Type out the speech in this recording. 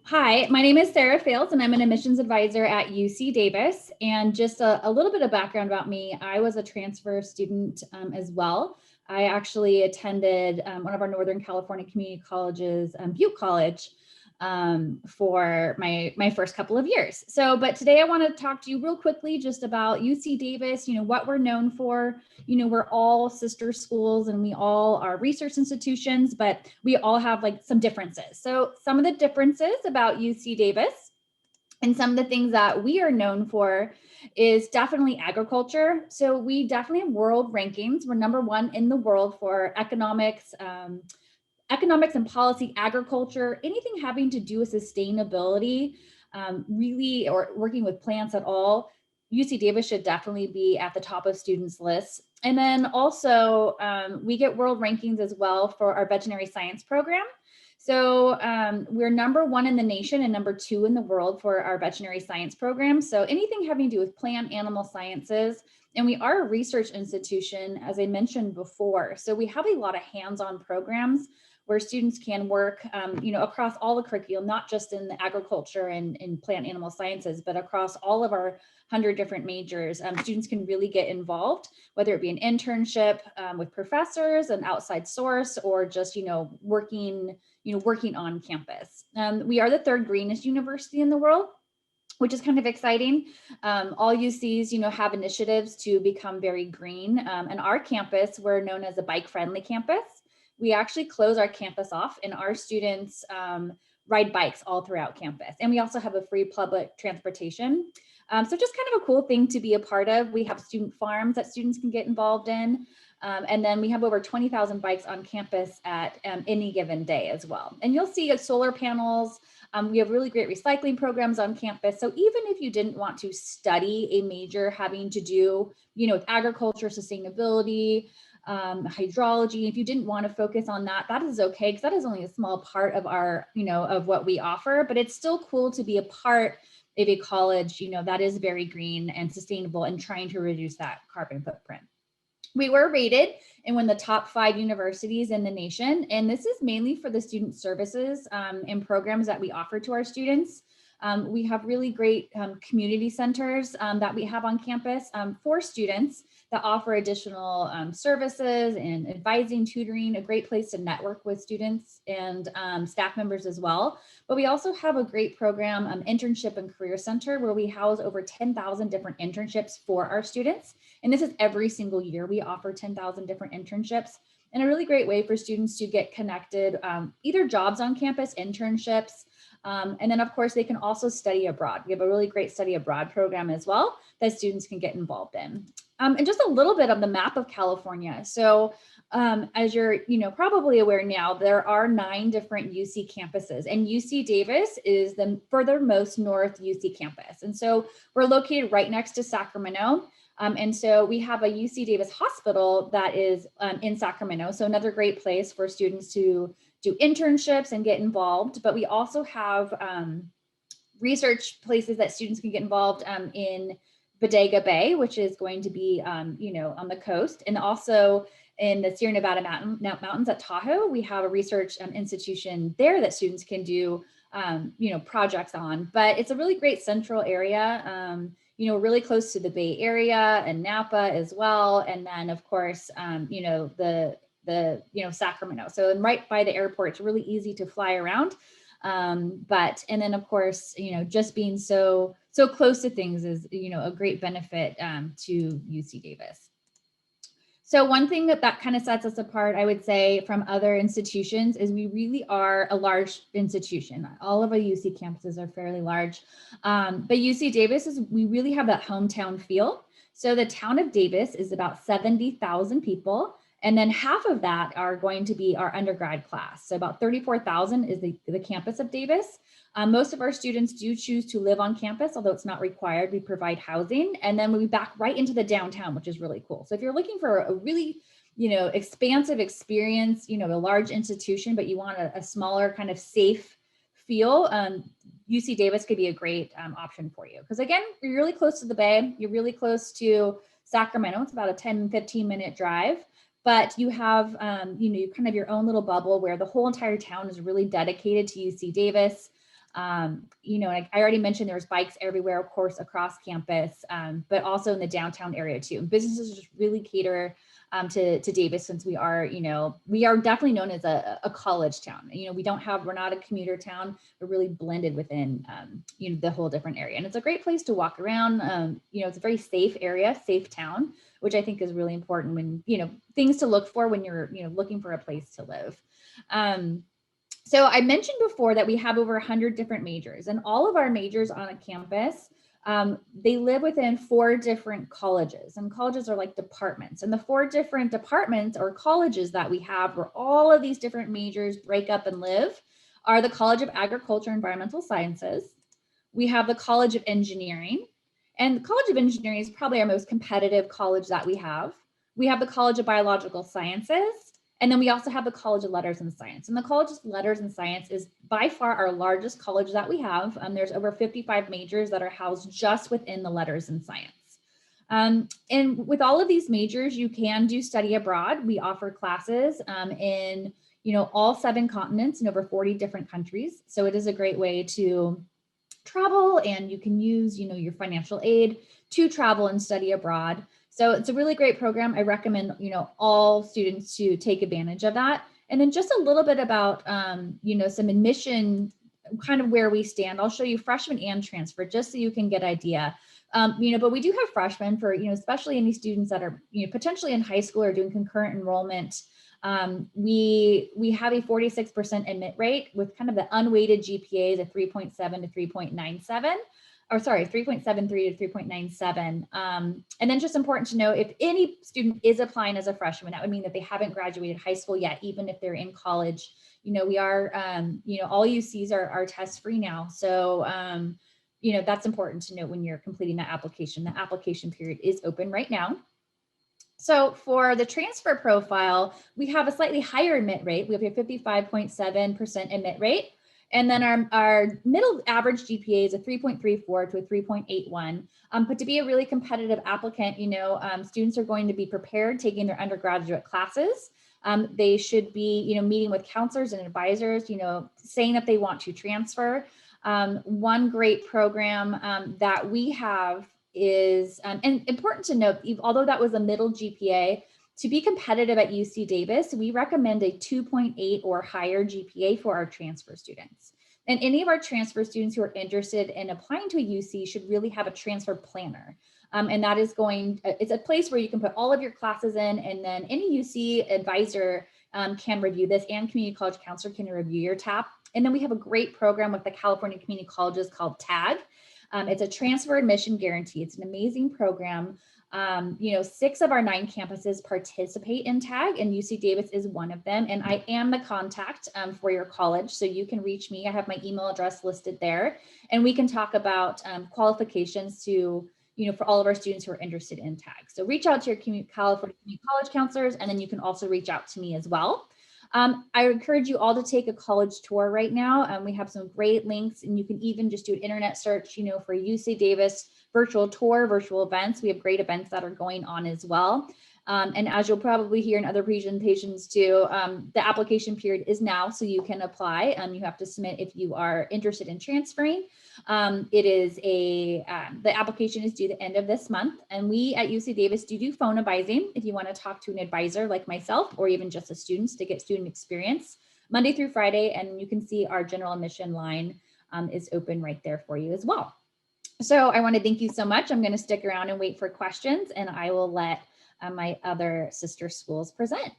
Hi, my name is Sarah Fields, and I'm an admissions advisor at UC Davis. And just a little bit of background about me, I was a transfer student as well. I actually attended one of our Northern California community colleges, Butte College, for my first couple of years. But today I want to talk to you real quickly just about UC Davis, what we're known for. We're all sister schools and we all are research institutions, but we all have like some differences. So some of the differences about UC Davis and some of the things that we are known for is definitely agriculture. So we definitely have world rankings. We're #1 in the world for economics and policy, agriculture, anything having to do with sustainability, really, or working with plants at all. UC Davis should definitely be at the top of students' lists. And then also, we get world rankings as well for our veterinary science program. So we're #1 in the nation and #2 in the world for our veterinary science program. So anything having to do with plant animal sciences. And we are a research institution, as I mentioned before. So we have a lot of hands-on programs where students can work, across all the curriculum, not just in the agriculture and in plant animal sciences, but across all of our 100 different majors. Students can really get involved, whether it be an internship with professors, an outside source, or just, working on campus. We are the third greenest university in the world, which is kind of exciting. All UCs, have initiatives to become very green. And our campus, we're known as a bike-friendly campus. We actually close our campus off and our students ride bikes all throughout campus. And we also have a free public transportation. So just kind of a cool thing to be a part of. We have student farms that students can get involved in. And then we have over 20,000 bikes on campus at any given day as well. And you'll see solar panels. We have really great recycling programs on campus. So even if you didn't want to study a major having to do, with agriculture, sustainability, hydrology, if you didn't want to focus on that, that is okay, because that is only a small part of our, of what we offer, but it's still cool to be a part of a college, that is very green and sustainable and trying to reduce that carbon footprint. We were rated in one of the top 5 universities in the nation, and this is mainly for the student services and programs that we offer to our students. We have really great community centers that we have on campus for students that offer additional services and advising, tutoring, a great place to network with students and staff members as well. But we also have a great program, Internship and Career Center, where we house over 10,000 different internships for our students. And this is every single year. We offer 10,000 different internships, and a really great way for students to get connected, either jobs on campus, internships, and then of course they can also study abroad. We have a really great study abroad program as well that students can get involved in. And just a little bit of the map of California. So as you're probably aware now, there are 9 different UC campuses, and UC Davis is the furthermost north UC campus. And so we're located right next to Sacramento. And so we have a UC Davis hospital that is in Sacramento. So another great place for students to do internships and get involved. But we also have research places that students can get involved in Bodega Bay, which is going to be, on the coast. And also in the Sierra Nevada mountains at Tahoe, we have a research institution there that students can do, projects on. But it's a really great central area. Really close to the Bay Area and Napa as well. And then of course, Sacramento. So right by the airport, it's really easy to fly around. And then of course, just being so close to things is, a great benefit to UC Davis. So one thing that kind of sets us apart, I would say, from other institutions is we really are a large institution. All of our UC campuses are fairly large, but UC Davis we really have that hometown feel. So the town of Davis is about 70,000 people. And then half of that are going to be our undergrad class. So about 34,000 is the campus of Davis. Most of our students do choose to live on campus, although it's not required. We provide housing, and then we back right into the downtown, which is really cool. So if you're looking for a really, expansive experience, a large institution, but you want a smaller kind of safe feel, UC Davis could be a great option for you. Because again, you're really close to the Bay. You're really close to Sacramento. It's about a 10, 15-minute drive. But you have, you kind of your own little bubble where the whole entire town is really dedicated to UC Davis. You know, I already mentioned there's bikes everywhere, of course, across campus, but also in the downtown area too. Businesses just really cater to Davis, since we are, you know, we are definitely known as a college town. You know, we're not a commuter town. We're really blended within, you know, the whole different area. And it's a great place to walk around. You know, it's a very safe area, safe town, which I think is really important when, you know, things to look for when you're, you know, looking for a place to live. So I mentioned before that we have over 100 different majors, and all of our majors on a campus, they live within 4 different colleges, and colleges are like departments. And the 4 different departments or colleges that we have where all of these different majors break up and live are the College of Agriculture and Environmental Sciences. We have the College of Engineering, and the College of Engineering is probably our most competitive college that we have. We have the College of Biological Sciences, and then we also have the College of Letters and Science. And the College of Letters and Science is by far our largest college that we have. There's over 55 majors that are housed just within the Letters and Science. And with all of these majors, you can do study abroad. We offer classes in, you know, all 7 continents in over 40 different countries. So it is a great way to travel, and you can use, you know, your financial aid to travel and study abroad. So it's a really great program. I recommend, you know, all students to take advantage of that. And then just a little bit about, you know, some admission, kind of where we stand. I'll show you freshman and transfer just so you can get idea. You know, but we do have freshmen for, you know, especially any students that are, you know, potentially in high school or doing concurrent enrollment. We have a 46% admit rate with kind of the unweighted GPAs of 3.7 to 3.97. Or sorry, 3.73 to 3.97. And then just important to know, if any student is applying as a freshman, that would mean that they haven't graduated high school yet, even if they're in college. You know, we are, you know, all UCs are test free now. So, you know, that's important to note when you're completing that application. The application period is open right now. So for the transfer profile, we have a slightly higher admit rate. We have a 55.7% admit rate. And then our middle average GPA is a 3.34 to a 3.81. But to be a really competitive applicant, you know, students are going to be prepared taking their undergraduate classes. They should be, you know, meeting with counselors and advisors, you know, saying that they want to transfer. One great program that we have is, and important to note, although that was a middle GPA, to be competitive at UC Davis, we recommend a 2.8 or higher GPA for our transfer students. And any of our transfer students who are interested in applying to a UC should really have a transfer planner. And that is it's a place where you can put all of your classes in, and then any UC advisor can review this, and community college counselor can review your TAP. And then we have a great program with the California Community Colleges called TAG. It's a transfer admission guarantee. It's an amazing program. You know, 6 of our 9 campuses participate in TAG, and UC Davis is one of them. And I am the contact for your college, so you can reach me. I have my email address listed there, and we can talk about qualifications to, you know, for all of our students who are interested in TAG. So reach out to your California Community College counselors, and then you can also reach out to me as well. I encourage you all to take a college tour right now. We have some great links, and you can even just do an internet search, you know, for UC Davis virtual tour, virtual events. We have great events that are going on as well. And as you'll probably hear in other presentations too, the application period is now, so you can apply. You have to submit if you are interested in transferring. The application is due the end of this month, and we at UC Davis do phone advising if you want to talk to an advisor like myself, or even just the students to get student experience Monday through Friday. And you can see our general admission line is open right there for you as well. So I want to thank you so much. I'm going to stick around and wait for questions, and I will let my other sister schools present.